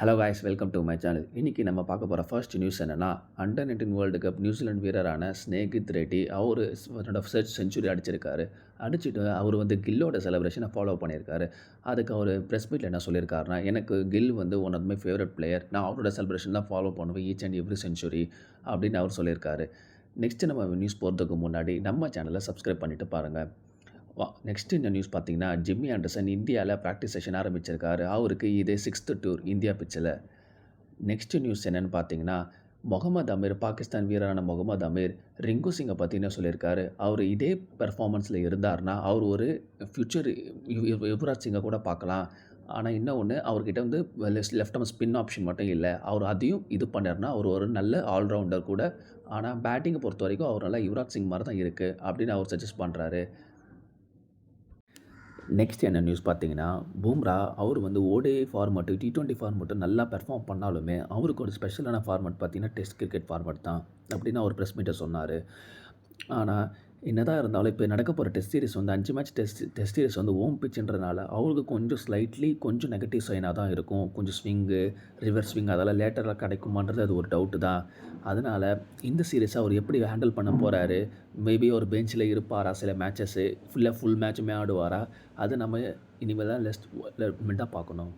Hello guys, welcome to my channel. இன்றைக்கி நம்ம பார்க்க போகிற ஃபர்ஸ்ட் நியூஸ் என்னென்னா, அண்டர் 19 வேர்ல்டு கப் நியூசிலாந்து வீரரான ஸ்னேகித் ரெட்டி அவர் என்னோட ஃபர்ஸ்ட் செஞ்சுரி அடிச்சிருக்காரு. அடிச்சுட்டு அவர் கில்லோட செலிப்ரேஷனை ஃபாலோ பண்ணியிருக்காரு. அதுக்கு அவர் ப்ரெஸ் மீட்டில் என்ன சொல்லியிருக்காருன்னா, எனக்கு Gill one of my favourite player, நான் அவரோட செலிப்ரேஷன் தான் ஃபாலோ பண்ணுவேன் ஈச் அண்ட் எவ்ரி செஞ்சுரி அப்படின்னு அவர் சொல்லியிருக்காரு. நெக்ஸ்ட்டு நம்ம நியூஸ் போகிறதுக்கு முன்னாடி நம்ம சேனலை சப்ஸ்கிரைப் பண்ணிவிட்டு பாருங்கள். நெக்ஸ்ட் இந்த நியூஸ் பார்த்தீங்கன்னா, ஜிம்மி ஆண்டர்சன் இந்தியாவில் ப்ராக்டிஸ் செஷன் ஆரம்பிச்சிருக்காரு. அவருக்கு இது 6th டூர் இந்தியா பிச்சில். நெக்ஸ்ட் நியூஸ் என்னென்னு பார்த்தீங்கன்னா, முகமது அமீர், பாகிஸ்தான் வீரரான முகமது அமீர் ரிங்கு சிங்கை பற்றி என்ன சொல்லியிருக்காரு. அவர் இதே பெர்ஃபார்மன்ஸில் இருந்தார்னா அவர் ஒரு ஃப்யூச்சர் யுவராஜ் சிங்கை கூட பார்க்கலாம். ஆனால் இன்னொன்று, அவர்கிட்ட லெஃப்ட் ஆர்ம் ஸ்பின் ஆப்ஷன் மட்டும் இல்லை. அவர் அதையும் இது பண்ணார்னா அவர் ஒரு நல்ல ஆல்ரவுண்டர் கூட. ஆனால் பேட்டிங்கை பொறுத்த வரைக்கும் அவர் நல்லா யுவராஜ் சிங் மாதிரி தான் இருக்குது அப்படின்னு அவர் சஜஸ்ட் பண்ணுறாரு. நெக்ஸ்ட் என்ன நியூஸ் பார்த்தீங்கன்னா, பும்ரா அவர் ஓடிஐ ஃபார்மேட்டு, T20 ஃபார்மேட்டு நல்லா பெர்ஃபார்ம் பண்ணாலுமே அவருக்கு ஒரு ஸ்பெஷலான ஃபார்மேட் பார்த்தீங்கன்னா டெஸ்ட் கிரிக்கெட் ஃபார்மேட் தான் அப்படின்னு அவர் ப்ரெஸ் மீட்டை சொன்னார். ஆனால் என்னதான் இருந்தாலும் இப்போ நடக்க போகிற test series 5 match test series home பிச்சுன்றதுனால அவருக்கு கொஞ்சம் நெகட்டிவ் சைனாக தான் இருக்கும். கொஞ்சம் ஸ்விங்கு, ரிவர்ஸ் ஸ்விங் அதெல்லாம் லேட்டராக கிடைக்குமான்றது அது ஒரு டவுட்டு தான். அதனால் இந்த சீரிஸை அவர் எப்படி ஹேண்டில் பண்ண போகிறாரு, மேபி அவர் பெஞ்சில் இருப்பாரா, சில மேட்சஸ்ஸு ஃபுல் மேட்சுமே ஆடுவாரா, அது நம்ம இனிமேல் தான் பார்க்கணும்.